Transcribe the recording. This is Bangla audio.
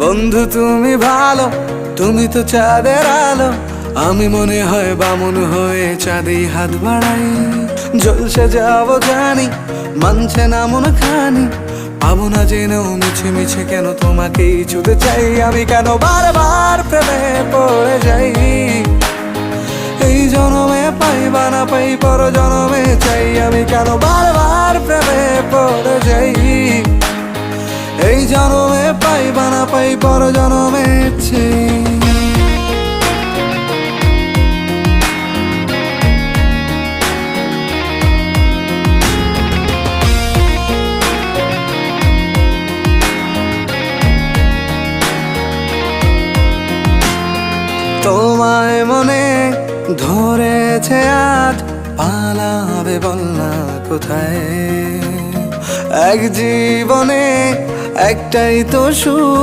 বন্ধু তুমি ভালো, তুমি তো চাঁদের আলো, আমি মনে হয় বামুন হয়ে চাঁদে হাত বাড়াই। জলসে যাবো জানি, মানছে না মন খানি, পাবো না জেনেও মিছে মিছে কেন তোমাকেই ছুতে চাই। আমি কেন বারবার প্রেমে পড়ে যাই, এই জনমে পাই বা না পাই পর জনমে চাই। আমি কেন বারবার প্রেমে পড়ে যাই, এই জনমে পাই বা না পাই পর জনমে চাই। তোমায় মনে ধরেছে আজ, পালাবে বল না কোথায়। এক জীবনে একটাই তো সুখ,